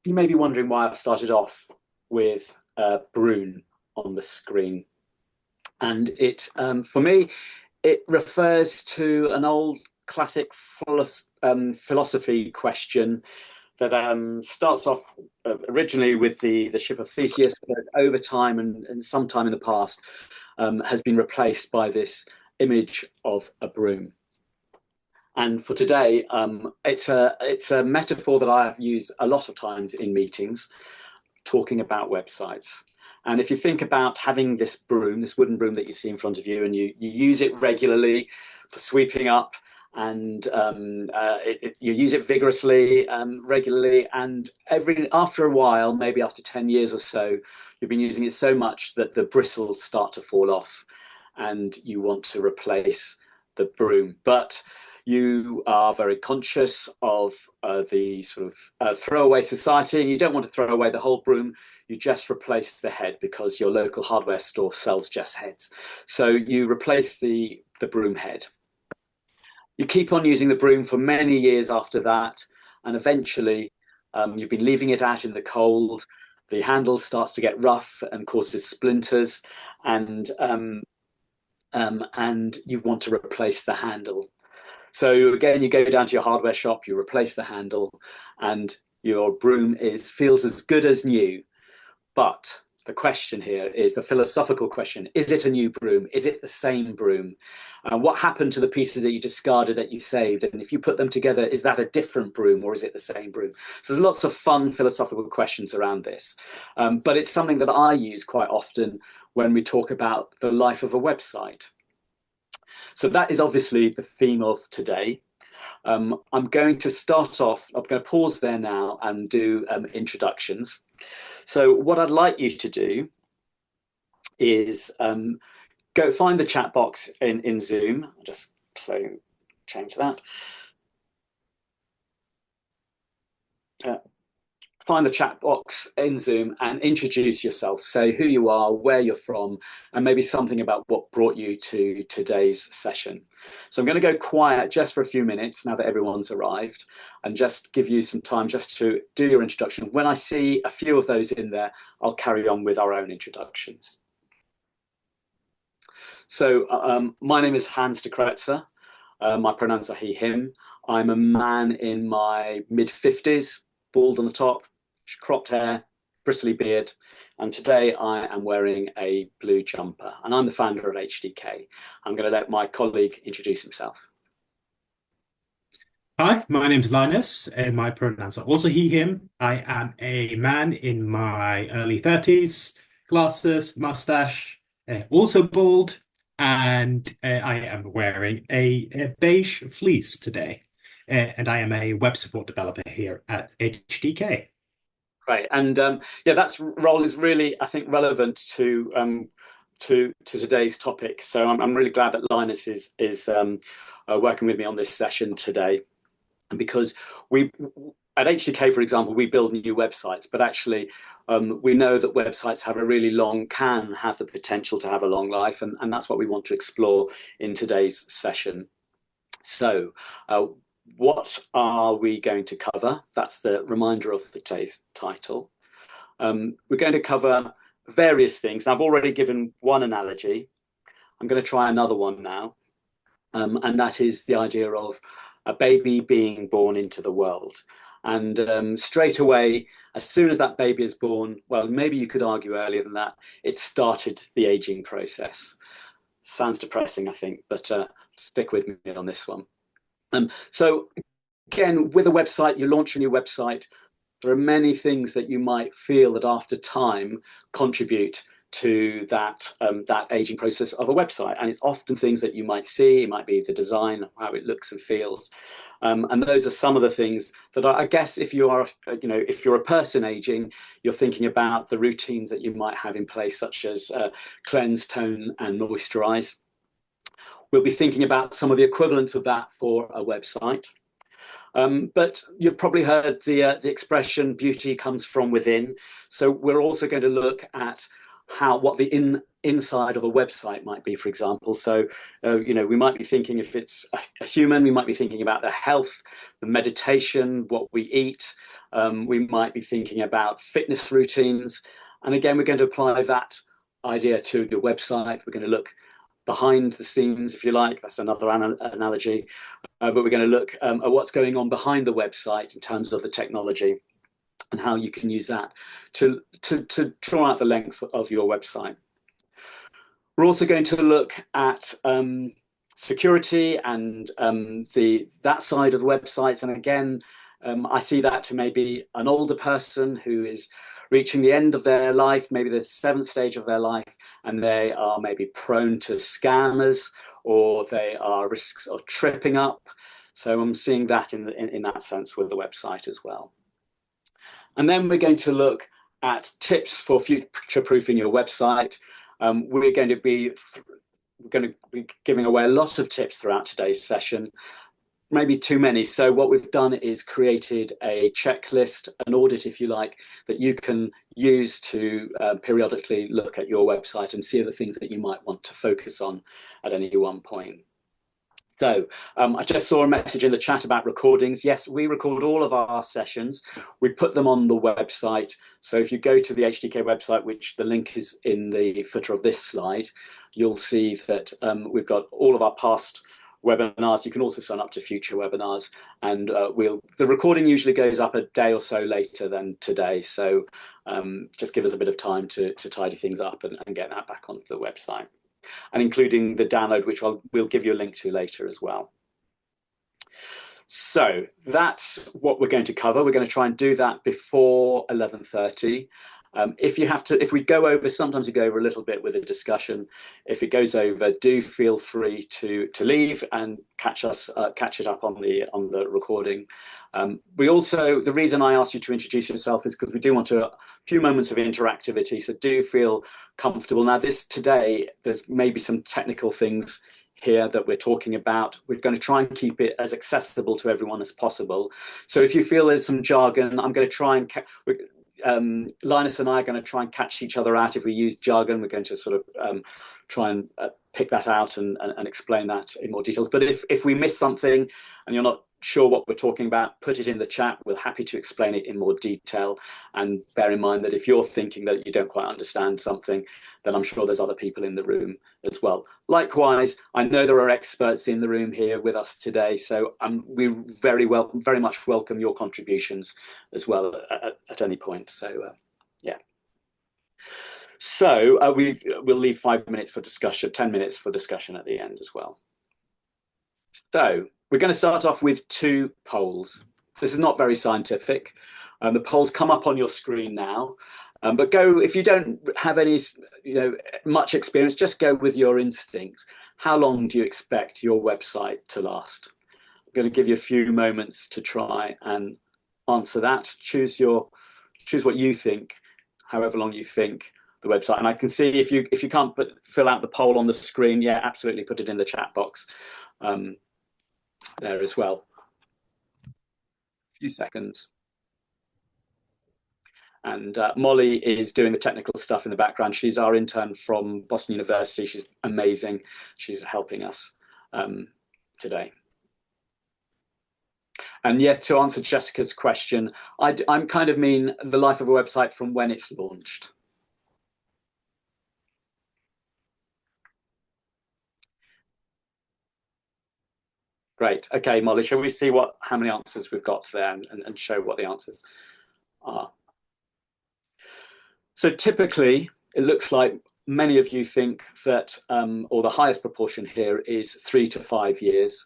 You may be wondering why I've started off with Brune on the screen. And for me, it refers to an old classic philosophy question that starts off originally with the ship of Theseus, but over time and sometime in the past has been replaced by this image of a broom. And for today, it's a metaphor that I have used a lot of times in meetings, talking about websites. And if you think about having this broom, this wooden broom that you see in front of you, and you use it regularly for sweeping up, and you use it vigorously, regularly, and after a while, maybe after 10 years or so, you've been using it so much that the bristles start to fall off, and you want to replace the broom. But you are very conscious of the sort of throwaway society, and you don't want to throw away the whole broom. You just replace the head because your local hardware store sells just heads. So you replace the broom head. You keep on using the broom for many years after that, and eventually you've been leaving it out in the cold. The handle starts to get rough and causes splinters, and and you want to replace the handle. So again, you go down to your hardware shop, you replace the handle, and your broom feels as good as new. But the question here is the philosophical question: is it a new broom? Is it the same broom? What happened to the pieces that you discarded, that you saved? And if you put them together, is that a different broom or is it the same broom? So there's lots of fun philosophical questions around this. But it's something that I use quite often when we talk about the life of a website. So that is obviously the theme of today. I'm going to start off, I'm going to pause there now and do introductions. So what I'd like you to do is go find the chat box in Zoom. I'll just change that. Find the chat box in Zoom and introduce yourself. Say who you are, where you're from, and maybe something about what brought you to today's session. So I'm going to go quiet just for a few minutes now that everyone's arrived, and just give you some time just to do your introduction. When I see a few of those in there, I'll carry on with our own introductions. So my name is Hans de Kretzer. My pronouns are he, him. I'm a man in my mid-50s, bald on the top, cropped hair, bristly beard, and today I am wearing a blue jumper, and I'm the founder of HDK. I'm going to let my colleague introduce himself. Hi, my name's Linus, and my pronouns are also he, him. I am a man in my early 30s, glasses, mustache, also bald, and I am wearing a beige fleece today. And I am a web support developer here at HDK. Great, and yeah, that role is really, I think, relevant to today's topic. So I'm really glad that Linus is working with me on this session today, because we at HDK, for example, we build new websites, but actually we know that websites can have the potential to have a long life, and that's what we want to explore in today's session. So what are we going to cover? That's the reminder of today's title. We're going to cover various things. I've already given one analogy. I'm going to try another one now, and that is the idea of a baby being born into the world. And straight away, as soon as that baby is born, well, maybe you could argue earlier than that, it started the aging process. Sounds depressing, I think, but stick with me on this one. So again, with a website, you launch a new website, there are many things that you might feel that after time contribute to that aging process of a website, and it's often things that you might see. It might be the design, how it looks and feels, and those are some of the things that I guess if you are, if you're a person aging, you're thinking about the routines that you might have in place, such as cleanse, tone, and moisturize. We'll be thinking about some of the equivalents of that for a website. But you've probably heard the expression "beauty comes from within." So we're also going to look at what the inside of a website might be, for example. So we might be thinking, if it's a human, we might be thinking about their health, the meditation, what we eat, We might be thinking about fitness routines. And again, we're going to apply that idea to the website. We're going to look behind the scenes, if you like. That's another analogy. But we're going to look at what's going on behind the website in terms of the technology and how you can use that to draw out the length of your website. We're also going to look at security and that side of the websites. And again, I see that to maybe an older person who is reaching the end of their life, maybe the seventh stage of their life, and they are maybe prone to scammers, or they are risks of tripping up. So I'm seeing that in that sense with the website as well. And then we're going to look at tips for future-proofing your website. We're going to be giving away a lot of tips throughout today's session, maybe too many. So what we've done is created a checklist, an audit, if you like, that you can use to periodically look at your website and see the things that you might want to focus on at any one point. So I just saw a message in the chat about recordings. Yes, we record all of our sessions. We put them on the website. So if you go to the HDK website, which the link is in the footer of this slide, you'll see that we've got all of our past webinars. You can also sign up to future webinars, and the recording usually goes up a day or so later than today. So just give us a bit of time to tidy things up and get that back onto the website, and including the download, which we'll give you a link to later as well. So that's what we're going to cover. We're going to try and do that before 11:30. If we go over, sometimes we go over a little bit with a discussion. If it goes over, do feel free to leave and catch it up on the recording. The reason I asked you to introduce yourself is because we do want a few moments of interactivity. So do feel comfortable. Now, today, there's maybe some technical things here that we're talking about. We're going to try and keep it as accessible to everyone as possible. So if you feel there's some jargon, I'm going to try and Linus and I are going to try and catch each other out. If we use jargon, we're going to sort of try and pick that out and explain that in more details. But if we miss something and you're not sure what we're talking about, put it in the chat. We're happy to explain it in more detail. And bear in mind that if you're thinking that you don't quite understand something, then I'm sure there's other people in the room as well. Likewise, I know there are experts in the room here with us today, so we very much welcome your contributions as well at any point. So yeah. So we'll leave 5 minutes for discussion, 10 minutes for discussion at the end as well. So we're going to start off with 2 polls. This is not very scientific. The polls come up on your screen now. But if you don't have any, much experience, just go with your instinct. How long do you expect your website to last? I'm going to give you a few moments to try and answer that. Choose what you think, however long you think the website. And I can see if you can't fill out the poll on the screen, yeah, absolutely, put it in the chat box there as well. A few seconds. And Molly is doing the technical stuff in the background. She's our intern from Boston University. She's amazing. She's helping us today. And yet, to answer Jessica's question, I'm kind of mean the life of a website from when it's launched. Great. Okay, Molly, shall we see how many answers we've got there and show what the answers are? So typically, it looks like many of you think that, or the highest proportion here is 3 to 5 years.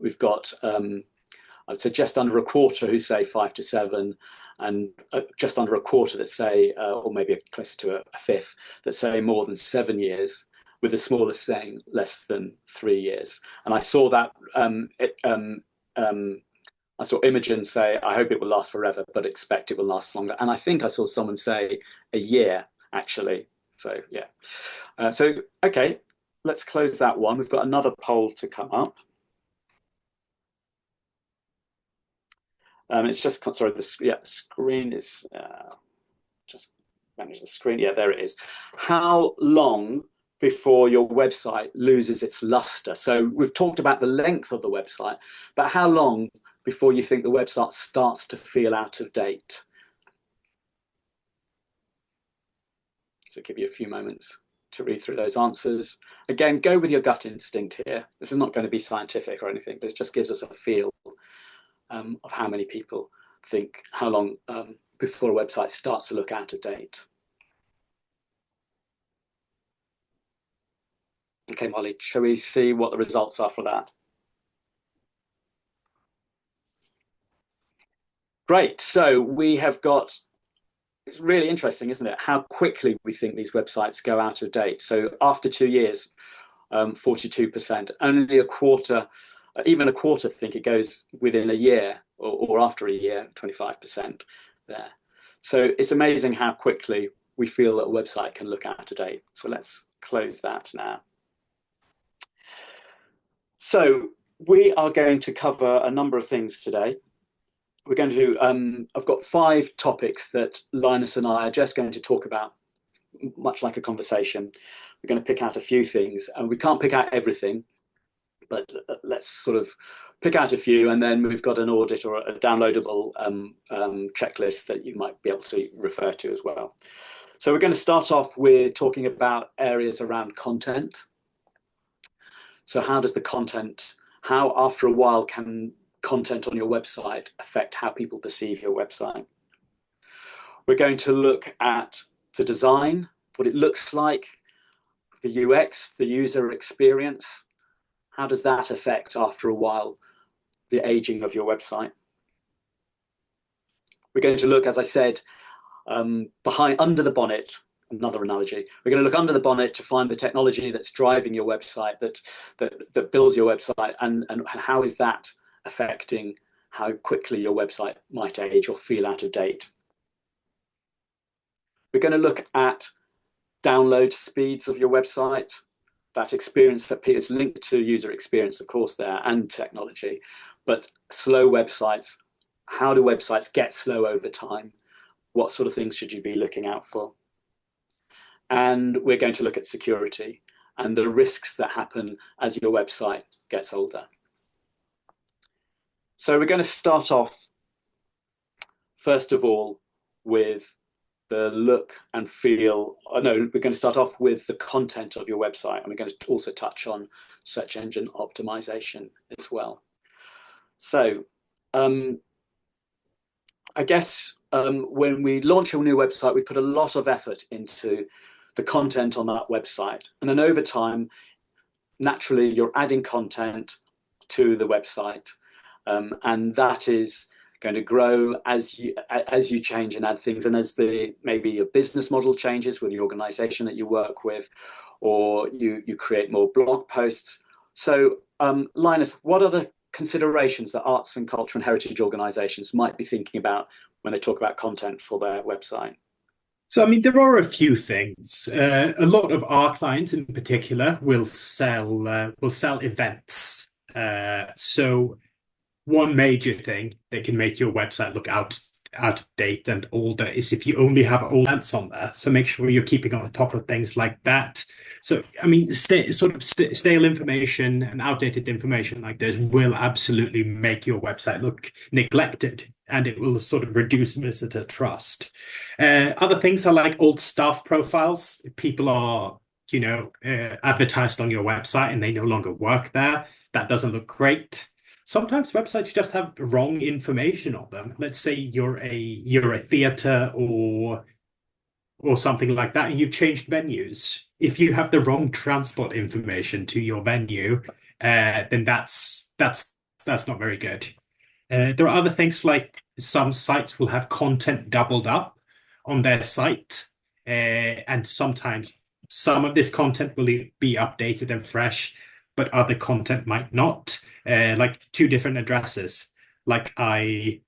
We've got, I'd say, just under a quarter who say 5 to 7, and just under a quarter that say, or maybe closer to a fifth, that say more than 7 years, with the smallest saying less than 3 years. And I saw that, I saw Imogen say, I hope it will last forever, but expect it will last longer. And I think I saw someone say a year, actually. So, yeah. Okay, let's close that one. We've got another poll to come up. It's just, sorry, the screen is, just manage the screen. Yeah, there it is. How long before your website loses its luster? So we've talked about the length of the website, but how long before you think the website starts to feel out of date? So give you a few moments to read through those answers. Again, go with your gut instinct here. This is not going to be scientific or anything, but it just gives us a feel of how many people think how long before a website starts to look out of date. Okay, Molly, shall we see what the results are for that? Great. So we have got, it's really interesting, isn't it? How quickly we think these websites go out of date. So after 2 years, 42%, only a quarter, even a quarter think it goes within a year or after a year, 25% there. So it's amazing how quickly we feel that a website can look out of date. So let's close that now. So we are going to cover a number of things today. We're going to, I've got 5 topics that Linus and I are just going to talk about, much like a conversation. We're going to pick out a few things, and we can't pick out everything, but let's sort of pick out a few, and then we've got an audit or a downloadable checklist that you might be able to refer to as well. So we're going to start off with talking about areas around content. So how does the content, how after a while can content on your website affect how people perceive your website? We're going to look at the design, what it looks like, the UX, the user experience. How does that affect after a while the aging of your website? We're going to look, as I said, under the bonnet. Another analogy. We're going to look under the bonnet to find the technology that's driving your website, that builds your website, and how is that affecting how quickly your website might age or feel out of date. We're going to look at download speeds of your website, that experience that is linked to user experience, of course, there, and technology. But slow websites, how do websites get slow over time? What sort of things should you be looking out for? And we're going to look at security and the risks that happen as your website gets older. So we're going to start off, first of all, with the look and feel. No, we're going to start off with the content of your website, and we're going to also touch on search engine optimization as well. So I guess when we launch a new website, we put a lot of effort into the content on that website. And then over time, naturally, you're adding content to the website. And that is going to grow as you change and add things, and as maybe your business model changes with the organization that you work with, or you create more blog posts. So Linus, what are the considerations that arts and culture and heritage organizations might be thinking about when they talk about content for their website? So, I mean, there are a few things. A lot of our clients in particular will sell events. So one major thing that can make your website look out of date and older is if you only have old events on there. So make sure you're keeping on top of things like that. So, I mean, stale information and outdated information like this will absolutely make your website look neglected, and it will sort of reduce visitor trust. Other things are like old staff profiles. If people are, advertised on your website and they no longer work there, that doesn't look great. Sometimes websites just have wrong information on them. Let's say you're a theater or something like that, and you've changed venues. If you have the wrong transport information to your venue, then that's not very good. There are other things like some sites will have content doubled up on their site, and sometimes some of this content will be updated and fresh, but other content might not, like 2 different addresses, like I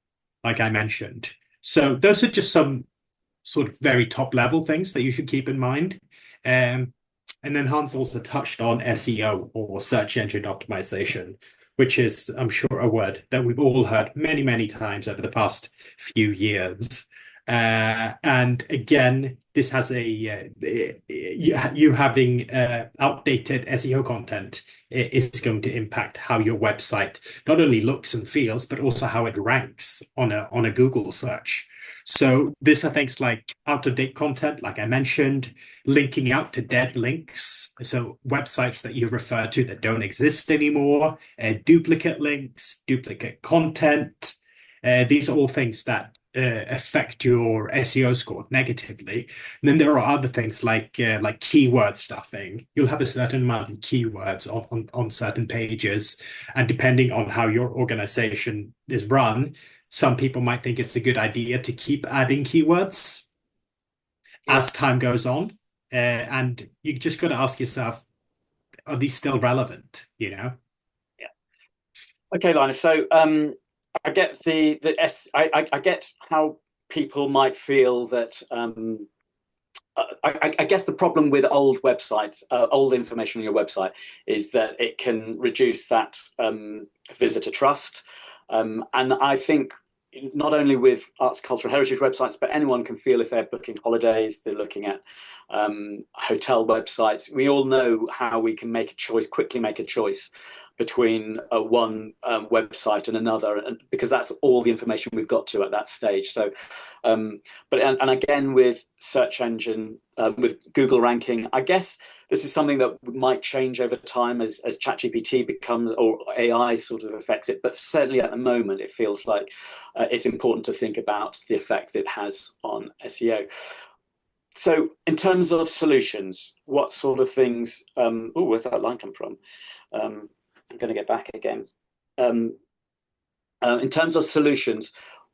mentioned. So those are just some sort of very top level things that you should keep in mind. And then Hans also touched on SEO, or search engine optimization, which is, I'm sure, a word that we've all heard many, many times over the past few years. And again, this has you having outdated SEO content it is going to impact how your website not only looks and feels, but also how it ranks on a Google search. So these are things like out-of-date content, like I mentioned, linking out to dead links. So websites that you refer to that don't exist anymore, duplicate links, duplicate content. These are all things that affect your SEO score negatively. And then there are other things like keyword stuffing. You'll have a certain amount of keywords on certain pages, and depending on how your organization is run, some people might think it's a good idea to keep adding keywords Yeah. as time goes on. And you just got to ask yourself, are these still relevant? You know? Yeah. Okay, Linus. So I get I get how people might feel that I guess the problem with old websites, old information on your website, is that it can reduce that visitor trust. And I think not only with arts, cultural heritage websites, but anyone can feel if they're booking holidays, they're looking at hotel websites. We all know how we can make a choice, quickly make a choice between one website and another, and because that's all the information we've got to at that stage. So, and again with search engine, with Google ranking, I guess this is something that might change over time as ChatGPT becomes or AI sort of affects it. But certainly at the moment, it feels like it's important to think about the effect it has on SEO. So, in terms of solutions, what sort of things? Oh, where's that line come from? I'm going to get back again. Um, in terms of solutions,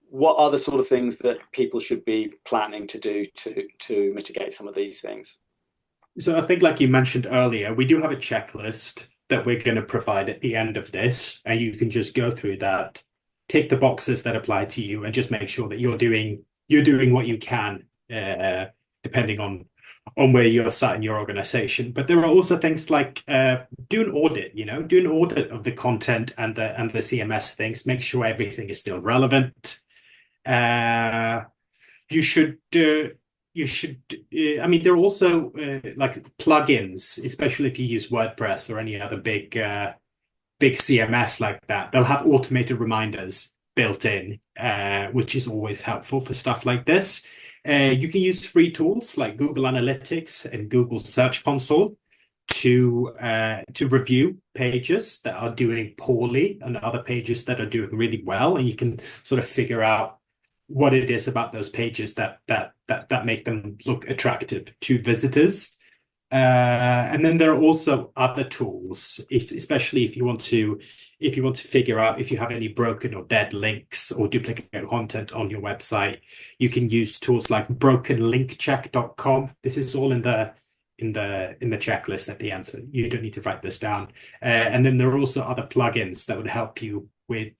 what are the sort of things that people should be planning to do to mitigate some of these things? So I think, like you mentioned earlier, we do have a checklist that we're going to provide at the end of this, and you can just go through that, tick the boxes that apply to you, and just make sure that you're doing what you can, depending on where you're sat in your organization. But there are also things like do an audit, do an audit of the content and the CMS things, make sure everything is still relevant. Uh, you should I mean, there are also like plugins, especially if you use WordPress or any other big CMS like that. They'll have automated reminders built in, which is always helpful for stuff like this. You can use free tools like Google Analytics and Google Search Console to review pages that are doing poorly and other pages that are doing really well, and you can sort of figure out what it is about those pages that make them look attractive to visitors. And then there are also other tools, especially if you want to figure out if you have any broken or dead links or duplicate content on your website. You can use tools like brokenlinkcheck.com. This is all in the checklist at the end, so you don't need to write this down. And then there are also other plugins that would help you with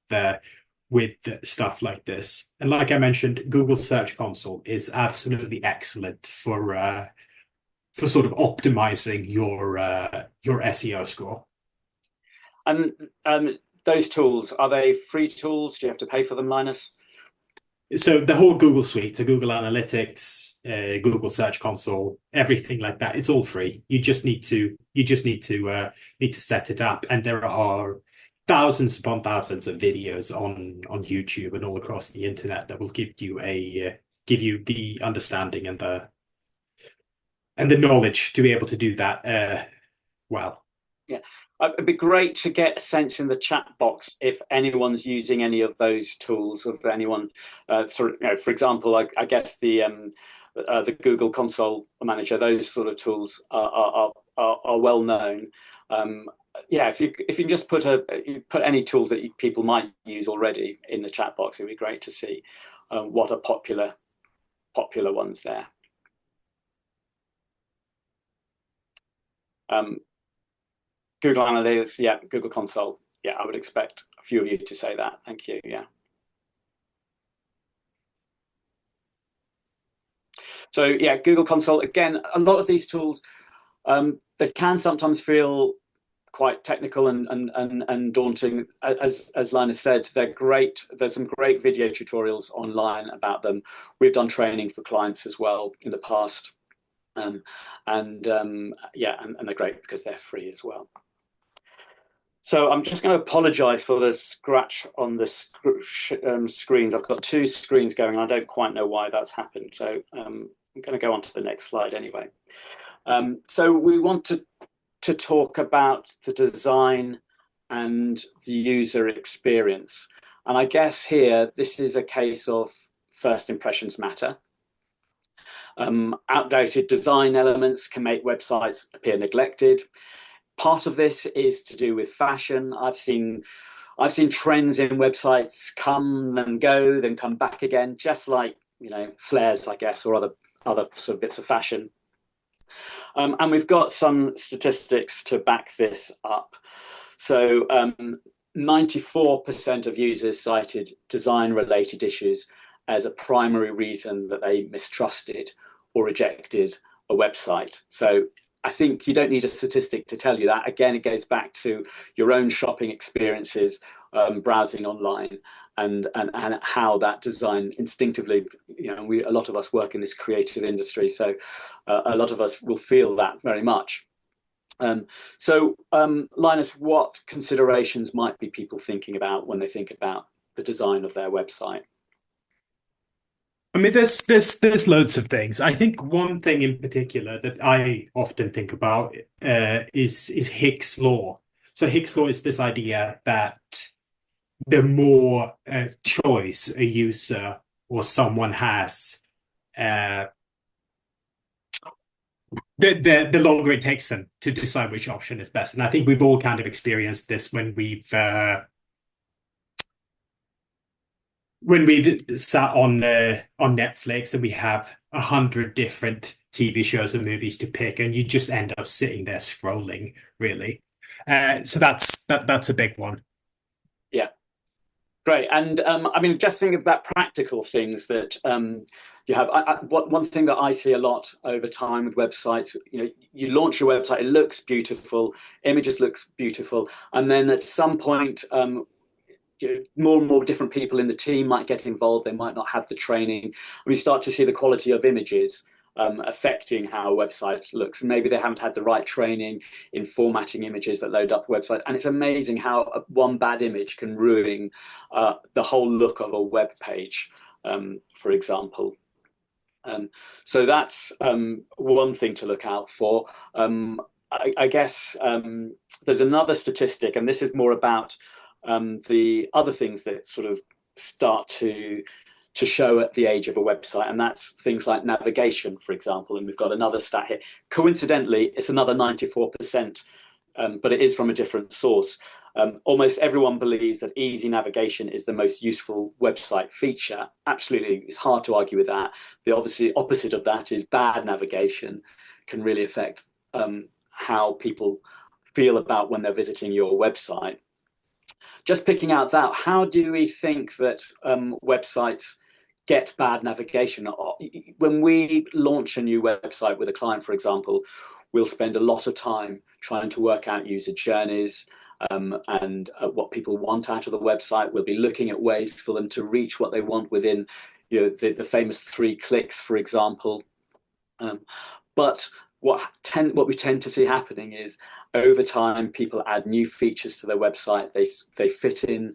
stuff like this. And like I mentioned, Google Search Console is absolutely excellent for sort of optimizing your SEO score. And those tools, are they free tools? Do you have to pay for them, Linus? So the whole Google suite, so Google Analytics, Google Search Console, everything like that, it's all free. You just need to set it up, and there are thousands upon thousands of videos on YouTube and all across the internet that will give you the understanding and the knowledge to be able to do that well. Yeah. It'd be great to get a sense in the chat box if anyone's using any of those tools, of anyone sort of, for example, I guess the Google Console Manager, those sort of tools are well known. Yeah, if you can just put any tools that people might use already in the chat box, it'd be great to see what are popular ones there. Google Analytics, yeah, Google Console. Yeah, I would expect a few of you to say that. Thank you. Yeah. So yeah, Google Console, again, a lot of these tools, they can sometimes feel quite technical and daunting. As Linus said, they're great. There's some great video tutorials online about them. We've done training for clients as well in the past. Yeah, and they're great because they're free as well. So I'm just going to apologise for the scratch on the screens. I've got two screens going. I don't quite know why that's happened. So I'm going to go on to the next slide anyway. So we want to talk about the design and the user experience. And I guess here, this is a case of first impressions matter. Outdated design elements can make websites appear neglected. Part of this is to do with fashion. I've seen trends in websites come and go, then come back again, just like flares, I guess, or other sort of bits of fashion. And we've got some statistics to back this up. So 94% of users cited design-related issues as a primary reason that they mistrusted or rejected a website. So I think you don't need a statistic to tell you that. Again, it goes back to your own shopping experiences, browsing online, and how that design instinctively, a lot of us work in this creative industry, so a lot of us will feel that very much. Linus, what considerations might be people thinking about when they think about the design of their website? I mean, there's loads of things. I think one thing in particular that I often think about is Hick's law. So Hick's law is this idea that the more choice a user or someone has, uh, the longer it takes them to decide which option is best. And I think we've all kind of experienced this when we've sat on Netflix and we have 100 different TV shows and movies to pick, and you just end up sitting there scrolling, really. So that's a big one. Yeah. Great. And I mean, just think about practical things that you have. One thing that I see a lot over time with websites, you launch your website, it looks beautiful, images looks beautiful, and then at some point, more and more different people in the team might get involved. They might not have the training. We start to see the quality of images affecting how a website looks. And maybe they haven't had the right training in formatting images that load up a website. And it's amazing how one bad image can ruin the whole look of a web page, for example. So that's one thing to look out for. I guess there's another statistic, and this is more about the other things that sort of start to show at the age of a website, and that's things like navigation, for example. And we've got another stat here. Coincidentally, it's another 94%, but it is from a different source. Almost everyone believes that easy navigation is the most useful website feature. Absolutely, it's hard to argue with that. The obviously opposite of that is bad navigation can really affect how people feel about when they're visiting your website. Just picking out that, how do we think that websites get bad navigation? When we launch a new website with a client, for example, we'll spend a lot of time trying to work out user journeys and what people want out of the website. We'll be looking at ways for them to reach what they want within the famous 3 clicks, for example. But what we tend to see happening is over time, people add new features to their website. They fit in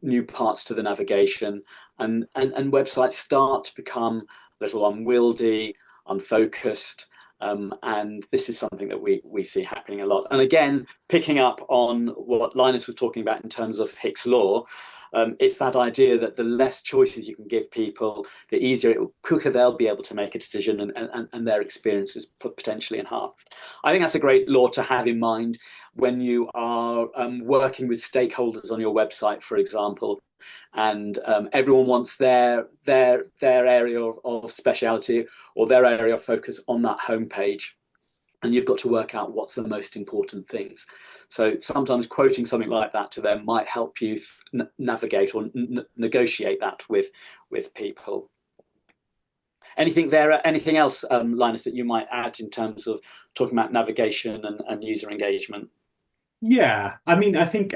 new parts to the navigation, and websites start to become a little unwieldy, unfocused. And this is something that we see happening a lot. And again, picking up on what Linus was talking about in terms of Hick's law, it's that idea that the less choices you can give people, the easier, quicker they'll be able to make a decision, and their experience is potentially enhanced. I think that's a great law to have in mind when you are working with stakeholders on your website, for example, and everyone wants their area of speciality or their area of focus on that homepage, and you've got to work out what's the most important things. So sometimes quoting something like that to them might help you navigate or negotiate that with people. Anything else, Linus, that you might add in terms of talking about navigation and user engagement? Yeah, I mean, I think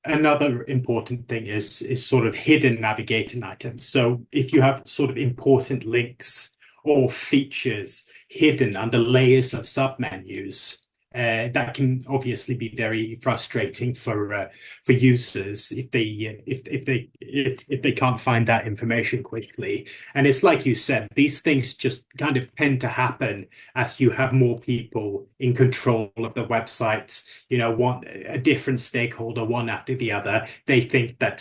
another important thing is sort of hidden navigating items. So if you have sort of important links or features hidden under layers of submenus, that can obviously be very frustrating for users if they can't find that information quickly. And it's like you said, these things just kind of tend to happen as you have more people in control of the websites. One a different stakeholder, one after the other. They think that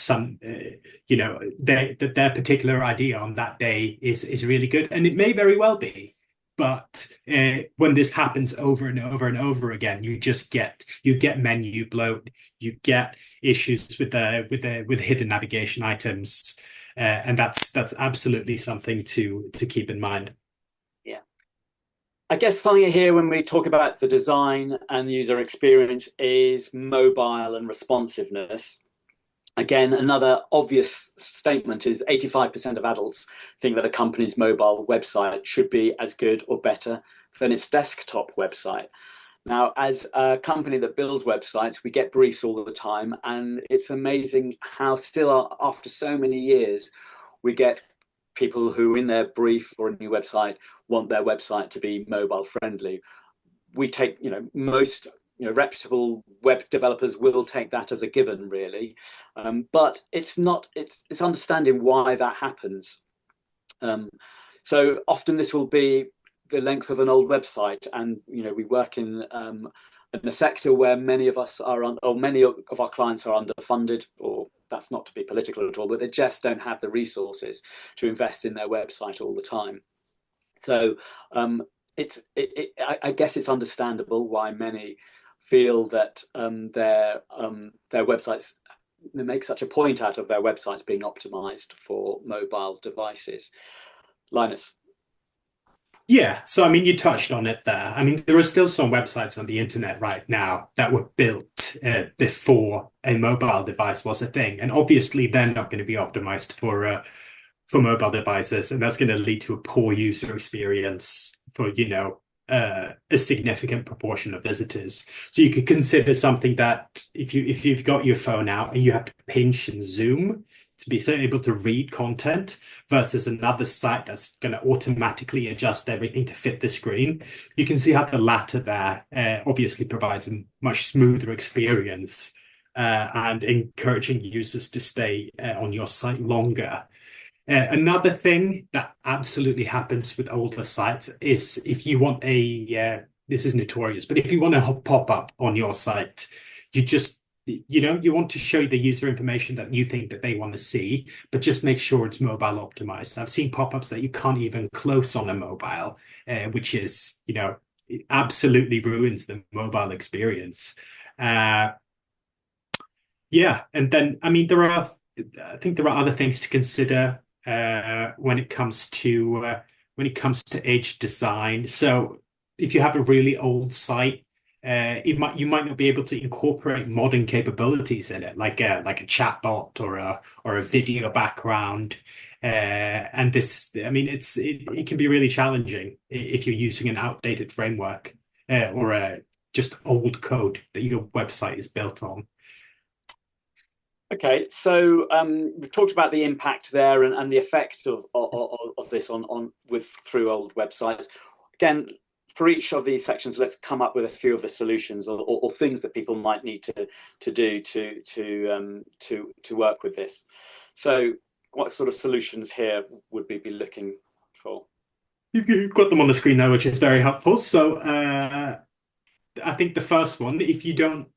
that their particular idea on that day is really good, and it may very well be. But when this happens over and over and over again, you get menu bloat, you get issues with hidden navigation items, and that's absolutely something to keep in mind. Yeah. I guess something here when we talk about the design and user experience is mobile and responsiveness. Again, another obvious statement is 85% of adults think that a company's mobile website should be as good or better than its desktop website. Now, as a company that builds websites, we get briefs all the time, and it's amazing how still after so many years, we get people who in their brief for a new website want their website to be mobile friendly. We take, most reputable web developers will take that as a given, really. But it's not. It's understanding why that happens. So often this will be the length of an old website, and we work in a sector where many of us are on, or many of our clients are underfunded, or that's not to be political at all, but they just don't have the resources to invest in their website all the time. So I guess it's understandable why many feel that their websites, they make such a point out of their websites being optimized for mobile devices. Linus. Yeah, so I mean, you touched on it there. I mean, there are still some websites on the internet right now that were built before a mobile device was a thing, and obviously they're not going to be optimized for mobile devices, and that's going to lead to a poor user experience for a significant proportion of visitors. So you could consider something that if you've got your phone out and you have to pinch and zoom to be able to read content versus another site that's going to automatically adjust everything to fit the screen, you can see how the latter there obviously provides a much smoother experience and encouraging users to stay on your site longer. Another thing that absolutely happens with older sites is if you want this is notorious, but if you want a pop up on your site, you just, you want to show the user information that you think that they want to see, but just make sure it's mobile optimized. I've seen pop-ups that you can't even close on a mobile, which is, it absolutely ruins the mobile experience. Uh, yeah, and then I mean I think there are other things to consider when it comes to edge design. So if you have a really old site, you might not be able to incorporate modern capabilities in it, like a chatbot or a video background. And this, I mean, it can be really challenging if you're using an outdated framework or just old code that your website is built on. Okay, so we've talked about the impact there and the effect of this on with through old websites. Again, for each of these sections, let's come up with a few of the solutions or things that people might need to do to work with this. So, what sort of solutions here would we be looking for? You've got them on the screen now, which is very helpful. So I think the first one, if you don't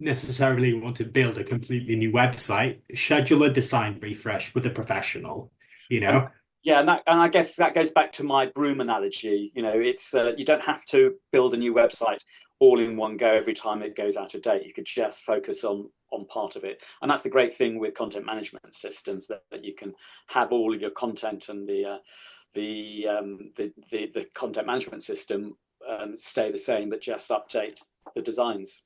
necessarily want to build a completely new website, schedule a design refresh with a professional, you And know? yeah, and I guess that goes back to my broom analogy. It's you don't have to build a new website all in one go every time it goes out of date. You could just focus on part of it, and that's the great thing with content management systems that you can have all of your content and the content management system stay the same, but just update the designs.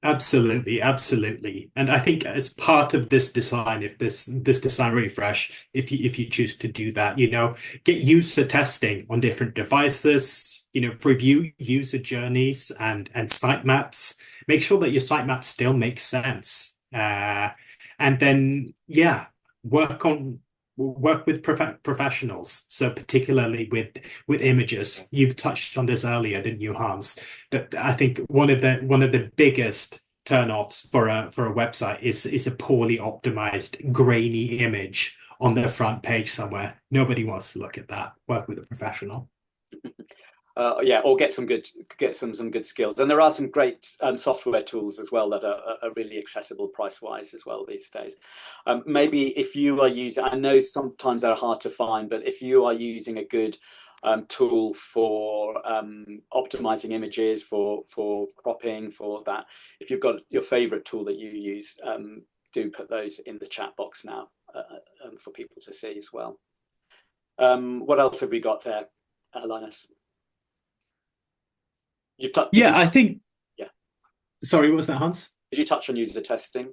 Absolutely, absolutely. And I think as part of this design, if this design refresh, if you choose to do that, get user testing on different devices, review user journeys and sitemaps. Make sure that your sitemap still makes sense. And then yeah, work on work with professionals. So particularly with images, you've touched on this earlier, didn't you, Hans? That I think one of the biggest turnoffs for a website is a poorly optimized grainy image on the front page somewhere. Nobody wants to look at that. Work with a professional. Yeah, or get some good skills. And there are some great software tools as well that are really accessible price wise as well these days. Maybe if you are using, I know sometimes they're hard to find, but if you are using a good tool for optimizing images, for cropping, for that, if you've got your favorite tool that you use, do put those in the chat box now for people to see as well. What else have we got there, Linus? Yeah, I think. Yeah. Sorry, what was that, Hans? Did you touch on user testing?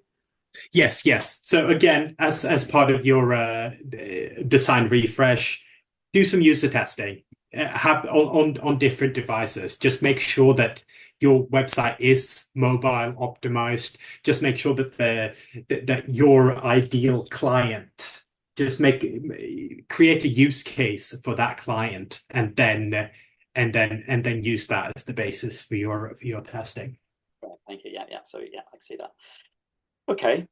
Yes, yes. So again, as part of your design refresh, do some user testing. Have on different devices. Just make sure that your website is mobile optimized. Just make sure that that your ideal client, just create a use case for that client, and then use that as the basis for your testing. Right, thank you. Yeah. So yeah, I can see that. Okay.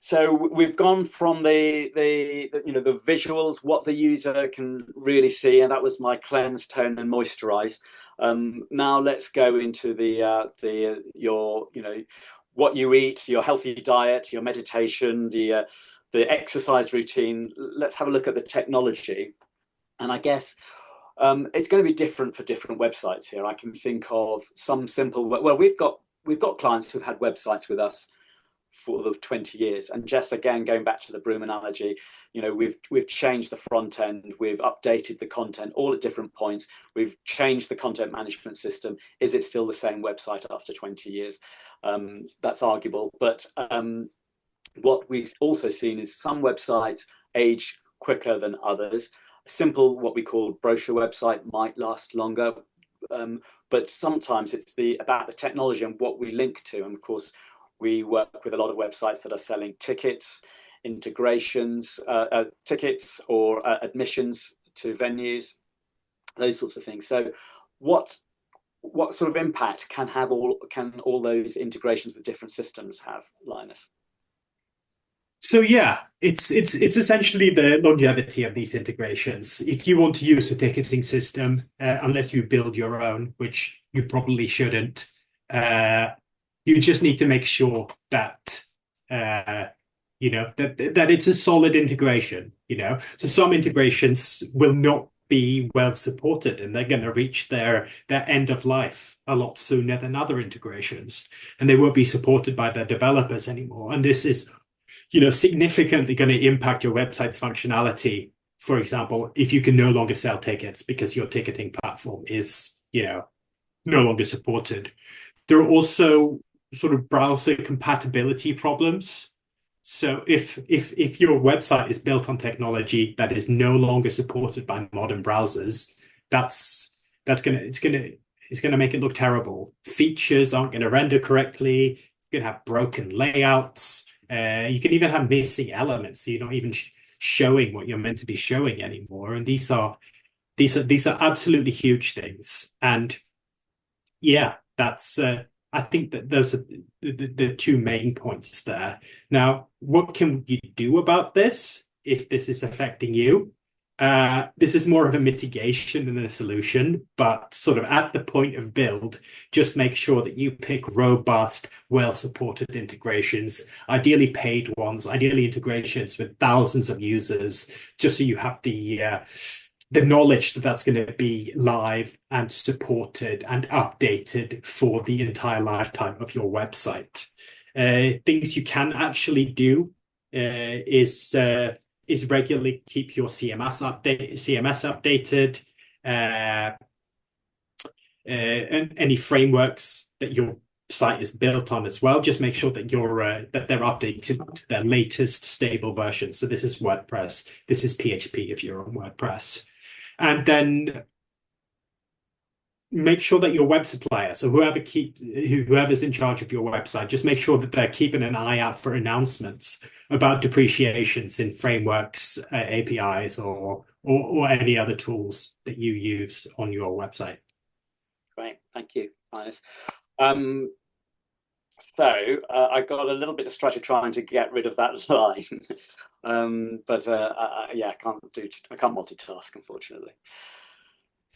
So we've gone from the the visuals, what the user can really see, and that was my cleanse, tone, and moisturize. Now let's go into your what you eat, your healthy diet, your meditation, the exercise routine. Let's have a look at the technology, and I guess it's going to be different for different websites here. I can think of some simple. Well, we've got clients who've had websites with us for the 20 years. And just again, going back to the broom analogy, we've changed the front end, we've updated the content all at different points. We've changed the content management system. Is it still the same website after 20 years? That's arguable. But what we've also seen is some websites age quicker than others. A simple, what we call brochure website might last longer. But sometimes it's about the technology and what we link to. And of course, we work with a lot of websites that are selling tickets, integrations, tickets or admissions to venues, those sorts of things. So what sort of impact can all those integrations with different systems have, Linus? So yeah, it's essentially the longevity of these integrations. If you want to use a ticketing system, unless you build your own, which you probably shouldn't, you just need to make sure that that it's a solid integration. So some integrations will not be well supported, and they're going to reach their end of life a lot sooner than other integrations, and they won't be supported by their developers anymore. And this is significantly going to impact your website's functionality. For example, if you can no longer sell tickets because your ticketing platform is, no longer supported. There are also sort of browser compatibility problems. So if your website is built on technology that is no longer supported by modern browsers, it's gonna make it look terrible. Features aren't going to render correctly. You're going to have broken layouts. You can even have missing elements, so you're not even showing what you're meant to be showing anymore. And these are absolutely huge things. And yeah, that's I think that those are the two main points there. Now, what can you do about this if this is affecting you? This is more of a mitigation than a solution, but sort of at the point of build, just make sure that you pick robust, well-supported integrations, ideally paid ones, ideally integrations with thousands of users, just so you have the knowledge that that's going to be live and supported and updated for the entire lifetime of your website. Things you can actually do is regularly keep your CMS updated, and any frameworks that your site is built on as well. Just make sure that that they're updated to their latest stable version. So this is WordPress, this is PHP if you're on WordPress. And then make sure that your web supplier, so whoever's in charge of your website, just make sure that they're keeping an eye out for announcements about depreciations in frameworks, APIs, or any other tools that you use on your website. Great, thank you, Linus. Um, I got a little bit distracted trying to get rid of that line, but yeah, I can't multitask, unfortunately.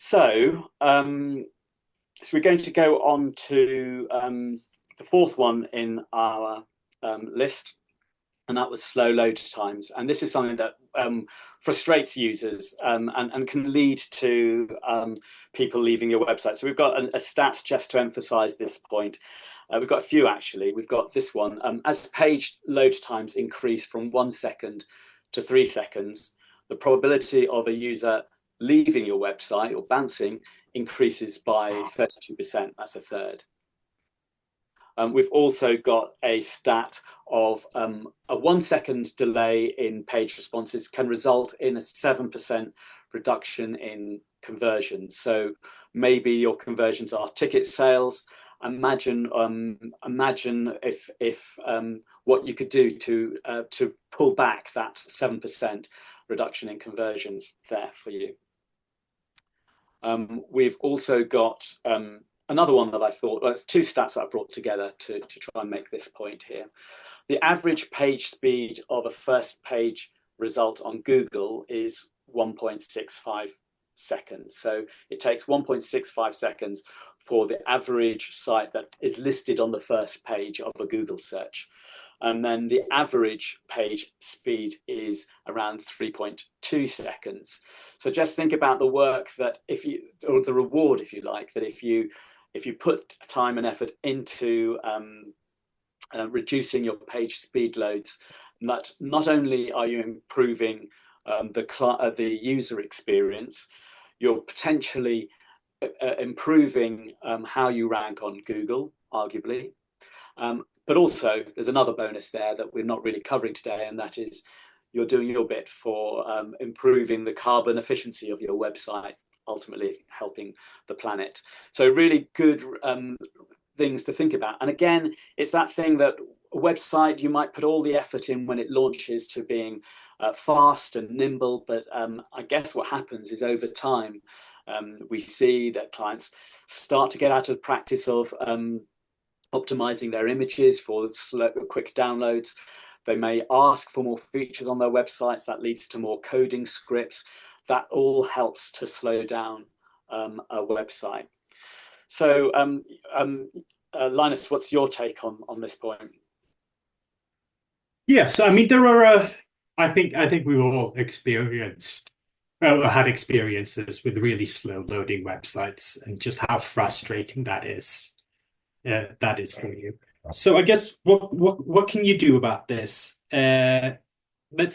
So we're going to go on to the fourth one in our list, and that was slow load times. And this is something that frustrates users and can lead to people leaving your website. So we've got a stat just to emphasize this point. We've got a few actually. We've got this one. As page load times increase from 1 second to 3 seconds, the probability of a user leaving your website or bouncing increases by 32%. That's a third. We've also got a stat of a 1 second delay in page responses can result in a 7% reduction in conversion. So maybe your conversions are ticket sales. Imagine if what you could do to pull back that 7% reduction in conversions there for you. We've also got another one that I thought, well, it's two stats that I brought together to try and make this point here. The average page speed of a first page result on Google is 1.65 seconds. So it takes 1.65 seconds for the average site that is listed on the first page of a Google search. And then the average page speed is around 3.2 seconds. So just think about the work that or the reward, if you like, that if you put time and effort into reducing your page speed loads, that not only are you improving the user experience, you're potentially improving how you rank on Google, arguably. But also, there's another bonus there that we're not really covering today, and that is you're doing your bit for improving the carbon efficiency of your website, ultimately helping the planet. So really good things to think about. And again, it's that thing that a website, you might put all the effort in when it launches to being fast and nimble, but I guess what happens is over time, we see that clients start to get out of the practice of optimizing their images for slow, quick downloads. They may ask for more features on their websites. That leads to more coding scripts. That all helps to slow down a website. So, Linus, what's your take on this point? Yes, I mean there are. I think we've all experienced had experiences with really slow loading websites and just how frustrating that is. That is for you. So I guess what can you do about this? Let's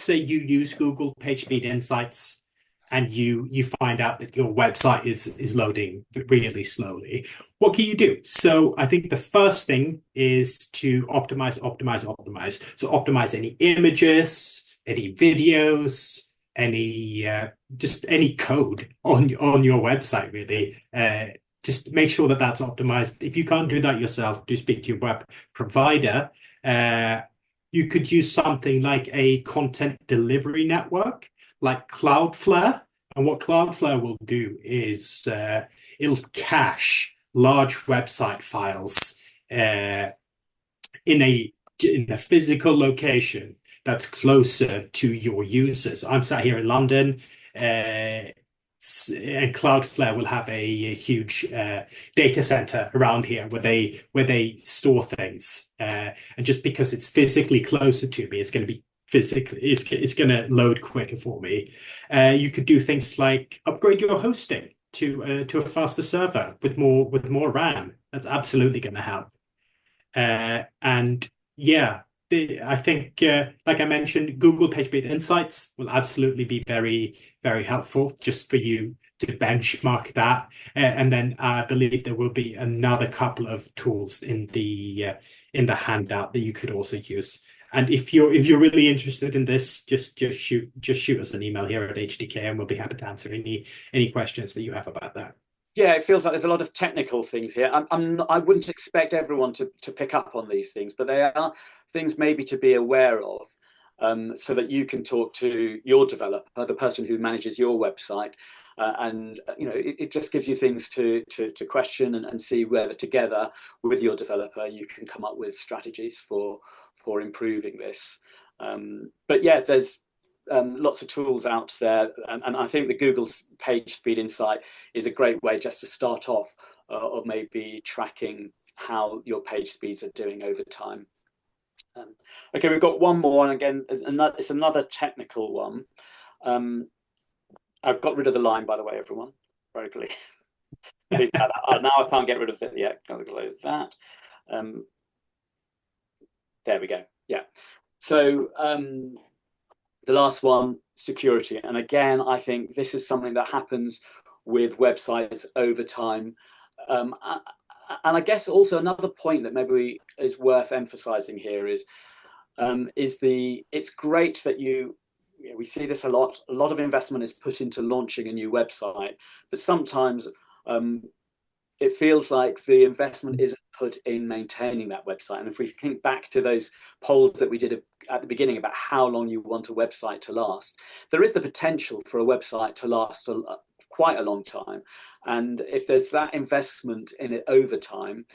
say you use Google PageSpeed Insights and you find out that your website is loading really slowly. What can you do? So I think the first thing is to optimize. So optimize any images, any videos, any just any code on your website, really. Just make sure that that's optimized. If you can't do that yourself, do speak to your web provider. You could use something like a content delivery network, like Cloudflare. And what Cloudflare will do is it'll cache large website files in a physical location that's closer to your users. I'm sat here in London. And Cloudflare will have a huge data center around here where they store things. And just because it's physically closer to me, it's going to be it's going to load quicker for me. You could do things like upgrade your hosting to a faster server with more RAM. That's absolutely going to help. And yeah. I think, like I mentioned, Google PageSpeed Insights will absolutely be very, very helpful just for you to benchmark that. And then I believe there will be another couple of tools in the handout that you could also use. And if you're really interested in this, just shoot us an email here at HDK, and we'll be happy to answer any questions that you have about that. Yeah, it feels like there's a lot of technical things here. I wouldn't expect everyone to pick up on these things, but they are things maybe to be aware of, so that you can talk to your developer, the person who manages your website, and it just gives you things to question and see whether together with your developer you can come up with strategies for improving this. But yeah, there's lots of tools out there, and I think the Google Page Speed Insight is a great way just to start off, of maybe tracking how your page speeds are doing over time. Um, okay, we've got one more, and again, it's another technical one. Um, I've got rid of the line, by the way, everyone. Very pleased. Pleased about that. Oh, now I can't get rid of it yet. Gotta close that. Um, there we go. Yeah. So the last one, security. And again, I think this is something that happens with websites over time. Um, and I guess also another point that maybe is worth emphasizing here is it's great that we see this a lot. A lot of investment is put into launching a new website, but sometimes um, it feels like the investment isn't put in maintaining that website. And if we think back to those polls that we did at the beginning about how long you want a website to last, there is the potential for a website to last quite a long time. And if there's that investment in it over time,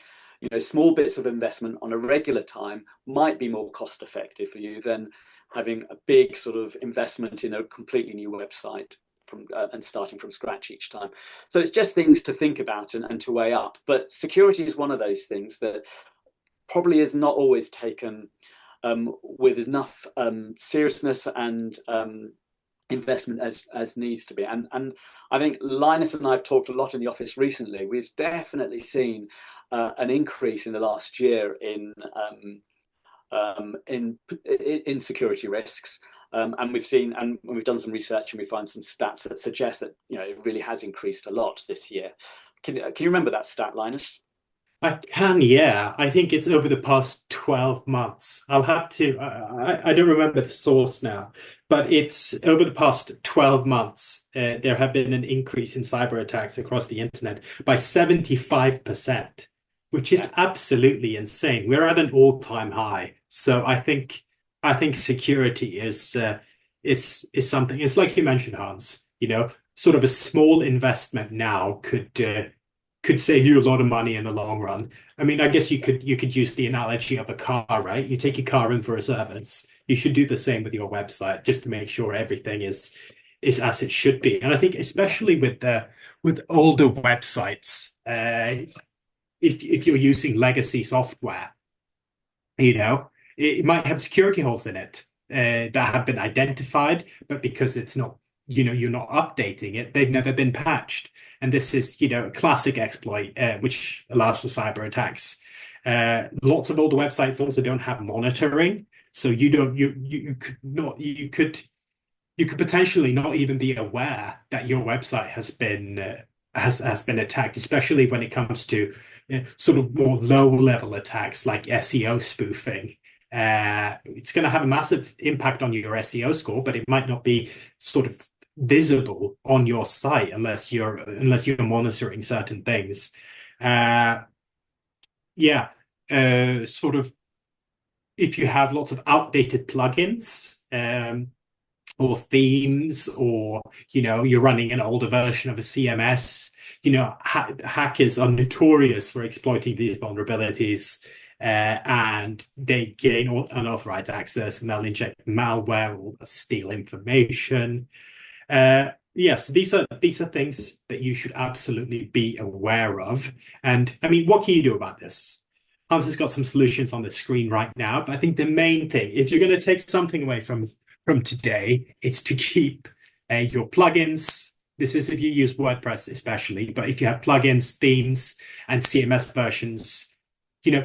small bits of investment on a regular time might be more cost effective for you than having a big sort of investment in a completely new website and starting from scratch each time. So it's just things to think about and to weigh up. But security is one of those things that probably is not always taken with enough seriousness and investment as needs to be. And I think Linus and I have talked a lot in the office recently. We've definitely seen an increase in the last year in security risks. And we've done some research and we find some stats that suggest that it really has increased a lot this year. Can you remember that stat, Linus? I can, yeah. I think it's over the past 12 months. I'll have to, I don't remember the source now, but it's over the past 12 months, there have been an increase in cyber attacks across the internet by 75%, which Yeah. is absolutely insane. We're at an all-time high. So I think security is something, it's like you mentioned, Hans, sort of a small investment now could save you a lot of money in the long run. I mean, I guess you could use the analogy of a car, right? You take your car in for a service. You should do the same with your website just to make sure everything is as it should be. And I think especially with older websites, if you're using legacy software, it might have security holes in it that have been identified, but because it's not, you're not updating it, they've never been patched. And this is, a classic exploit, which allows for cyber attacks. Lots of older websites also don't have monitoring, so you don't, you could not, you could potentially not even be aware that your website has been attacked, especially when it comes to sort of more low level attacks like SEO spoofing. It's going to have a massive impact on your SEO score, but it might not be sort of visible on your site unless you're monitoring certain things. Uh, yeah, sort of if you have lots of outdated plugins, or themes, or you're running an older version of a CMS. Hackers are notorious for exploiting these vulnerabilities, and they gain unauthorized access, and they'll inject malware or steal information. Yes, these are things that you should absolutely be aware of. And I mean, what can you do about this? Hans has got some solutions on the screen right now, but I think the main thing, if you're going to take something away from today, it's to keep your plugins. This is if you use WordPress especially, but if you have plugins, themes, and CMS versions,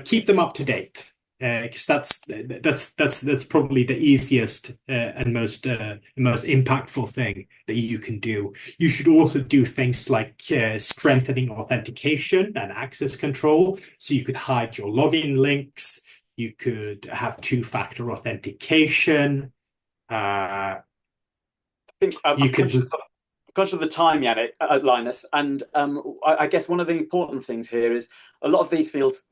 keep them up to date. Because that's probably the easiest and most impactful thing that you can do. You should also do things like strengthening authentication and access control. So you could hide your login links. You could have two-factor authentication. I think You could. Conscious of the time, Yannick, Linus, and I guess one of the important things here is a lot of these things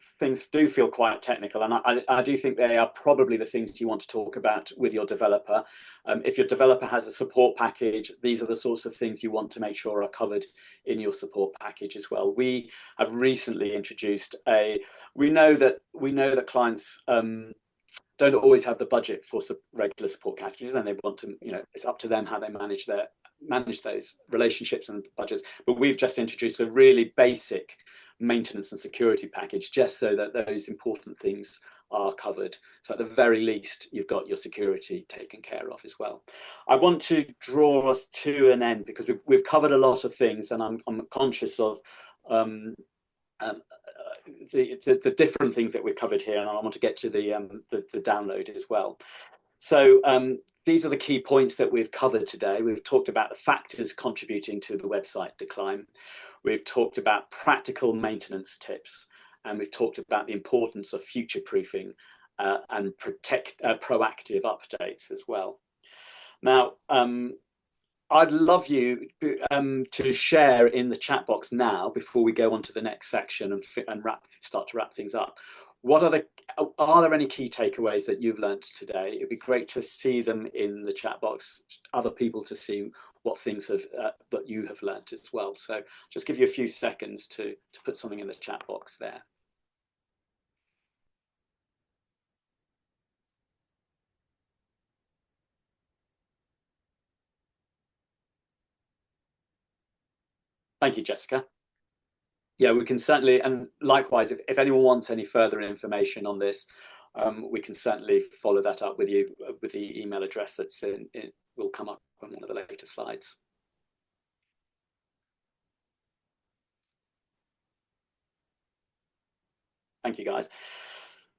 do feel quite technical, and I do think they are probably the things you want to talk about with your developer. If your developer has a support package, these are the sorts of things you want to make sure are covered in your support package as well. We have recently introduced we know that clients don't always have the budget for regular support packages, and they want to, it's up to them how they manage those relationships and budgets. But we've just introduced a really basic maintenance and security package, just so that those important things are covered. So at the very least, you've got your security taken care of as well. I want to draw us to an end because we've covered a lot of things, and I'm conscious of um, the different things that we've covered here, and I want to get to the download as well. So these are the key points that we've covered today. We've talked about the factors contributing to the website decline. We've talked about practical maintenance tips, and we've talked about the importance of future-proofing and proactive updates as well. Now, I'd love you to share in the chat box now before we go on to the next section and start to wrap things up. Are there any key takeaways that you've learned today? It'd be great to see them in the chat box, other people to see what things that you have learned as well. So just give you a few seconds to put something in the chat box there. Thank you, Jessica. Yeah, we can certainly, and likewise, if anyone wants any further information on this, we can certainly follow that up with you with the email address that's will come up on one of the later slides. Thank you, guys.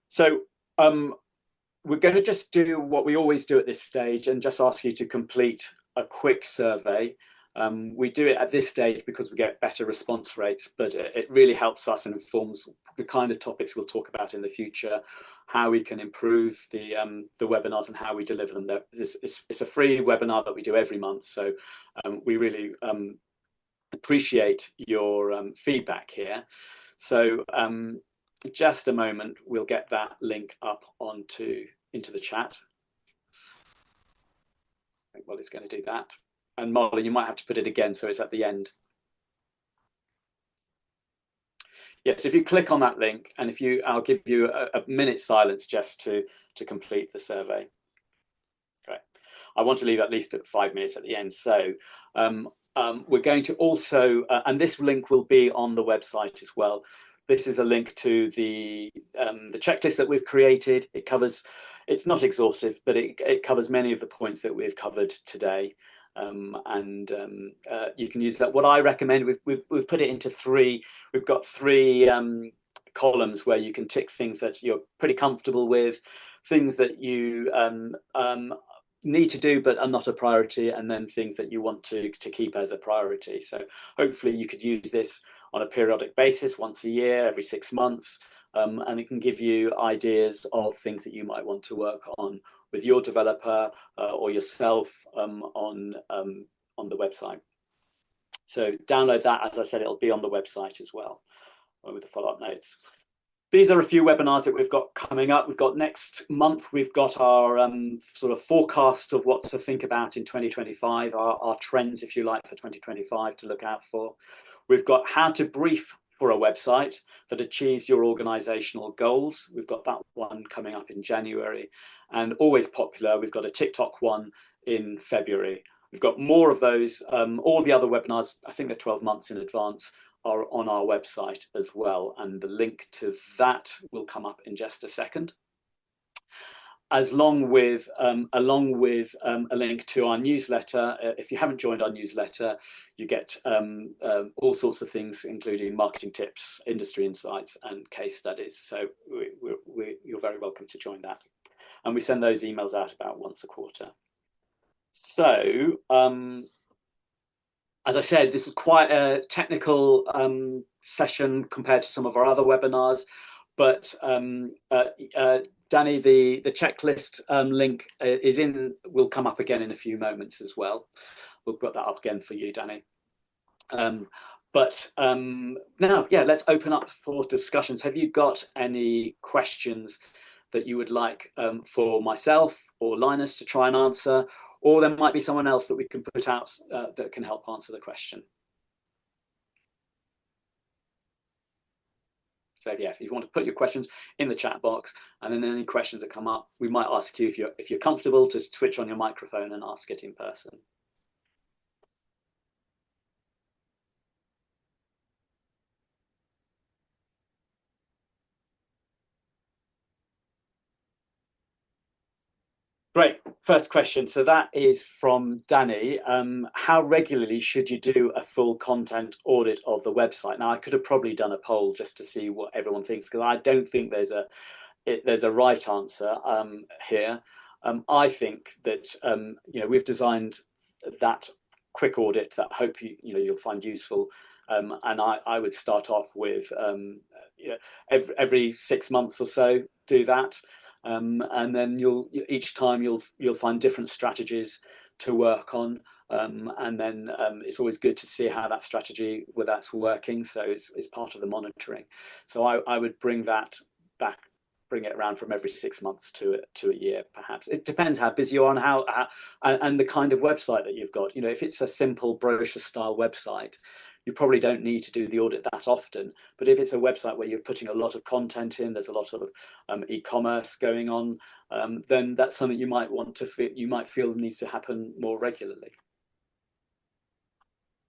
So we're going to just do what we always do at this stage and just ask you to complete a quick survey. We do it at this stage because we get better response rates, but it really helps us and informs the kind of topics we'll talk about in the future, how we can improve the webinars and how we deliver them. It's a free webinar that we do every month, so we really appreciate your feedback here. So just a moment, we'll get that link up into the chat. I think Molly's going to do that. And Molly, you might have to put it again so it's at the end. Yes, if you click on that link, and I'll give you a minute's silence just to complete the survey. Okay. I want to leave at least 5 minutes at the end. So we're going to also, and this link will be on the website as well. This is a link to the checklist that we've created. It's not exhaustive, but it covers many of the points that we've covered today. You can use that. What I recommend, we've put it into three. We've got three columns where you can tick things that you're pretty comfortable with, things that you need to do but are not a priority, and then things that you want to keep as a priority. So hopefully you could use this on a periodic basis, once a year, every 6 months, and it can give you ideas of things that you might want to work on with your developer or yourself on the website. So download that. As I said, it'll be on the website as well with the follow-up notes. These are a few webinars that we've got coming up. We've got next month, we've got our sort of forecast of what to think about in 2025, our trends, if you like, for 2025 to look out for. We've got how to brief for a website that achieves your organizational goals. We've got that one coming up in January. And always popular, we've got a TikTok one in February. We've got more of those. All the other webinars, I think they're 12 months in advance, are on our website as well. And the link to that will come up in just a second. Along with a link to our newsletter. If you haven't joined our newsletter, you get all sorts of things, including marketing tips, industry insights, and case studies. So you're very welcome to join that. And we send those emails out about once a quarter. So as I said, this is quite a technical session compared to some of our other webinars, but Danny, the checklist link will come up again in a few moments as well. we'll put that up again for you, Danny. Now, yeah, let's open up for discussions. Have you got any questions that you would like for myself or Linus to try and answer? Or there might be someone else that we can put out that can help answer the question. So yeah, if you want to put your questions in the chat box, and then any questions that come up, we might ask you if you're comfortable to switch on your microphone and ask it in person. Great. First question. So that is from Danny. How regularly should you do a full content audit of the website? Now, I could have probably done a poll just to see what everyone thinks, because I don't think there's a right answer here. I think that we've designed that quick audit that I hope you'll find useful. And I would start off with every 6 months or so do that. And then each time you'll find different strategies to work on, and then it's always good to see how that strategy, whether that's working. So it's part of the monitoring. So I would bring that back, bring it around from every 6 months to a year, perhaps. It depends how busy you are and how and the kind of website that you've got. If it's a simple brochure style website, you probably don't need to do the audit that often. But if it's a website where you're putting a lot of content in, there's a lot of e-commerce going on, then that's something you might feel needs to happen more regularly.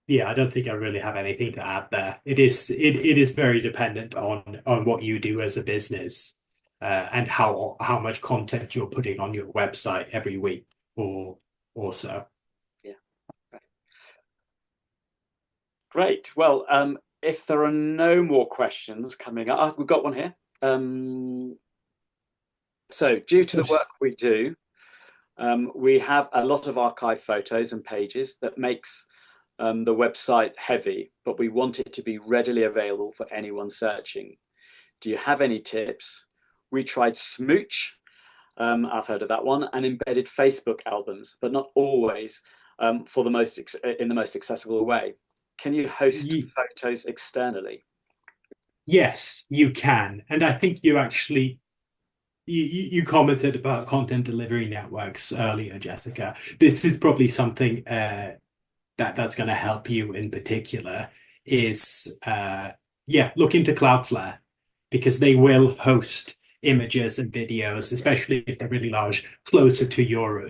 Yeah, I don't think I really have anything to add there. It is very dependent on what you do as a business, and how much content you're putting on your website every week or so. Yeah. Great. Well, if there are no more questions coming up, we've got one here. So due to the work we do, we have a lot of archive photos and pages that makes the website heavy, but we want it to be readily available for anyone searching. Do you have any tips? We tried Smooch, I've heard of that one, and embedded Facebook albums, but not always in the most accessible way. Can you host photos externally? Yes, you can. And I think you commented about content delivery networks earlier, Jessica. This is probably something that's going to help you in particular is look into Cloudflare, because they will host images and videos, especially if they're really large, closer to your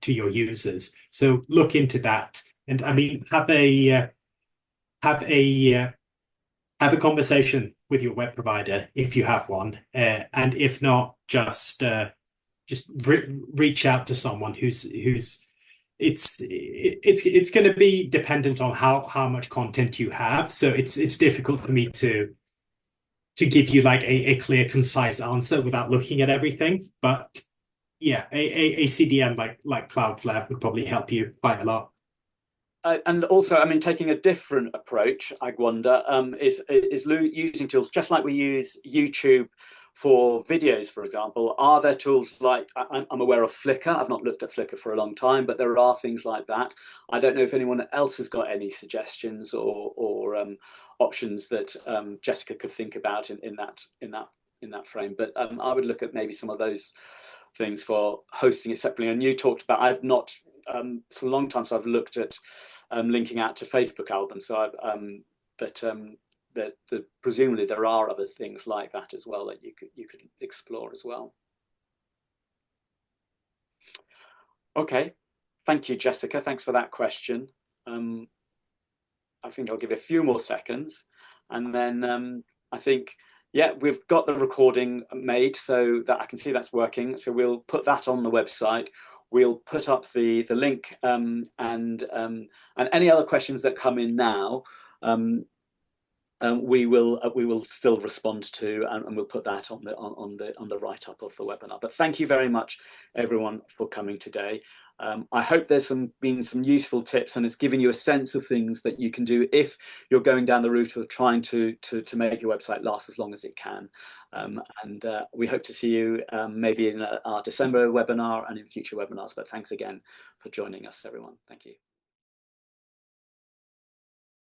users. So look into that, and I mean have a conversation with your web provider if you have one, and if not, just reach out to someone who's it's going to be dependent on how much content you have. So it's difficult for me to give you like a clear, concise answer without looking at everything. But yeah, a CDN like Cloudflare would probably help you quite a lot. And also, I mean, taking a different approach, I wonder, is using tools just like we use YouTube for videos, for example. Are there tools like, I'm aware of Flickr. I've not looked at Flickr for a long time, but there are things like that. I don't know if anyone else has got any suggestions or options that Jessica could think about in that frame. But I would look at maybe some of those things for hosting it separately. And you talked about, I've not, it's a long time since I've looked at linking out to Facebook albums. So presumably there are other things like that as well that you could explore as well. Okay, thank you, Jessica. Thanks for that question. I think I'll give it a few more seconds, and then I think, yeah, we've got the recording made so that I can see that's working. So we'll put that on the website. We'll put up the link, and any other questions that come in now, we will still respond to, and we'll put that on the write up of the webinar. But thank you very much, everyone, for coming today. I hope there's been some useful tips, and it's given you a sense of things that you can do if you're going down the route of trying to make your website last as long as it can. And we hope to see you maybe in our December webinar and in future webinars. But thanks again for joining us, everyone. Thank you.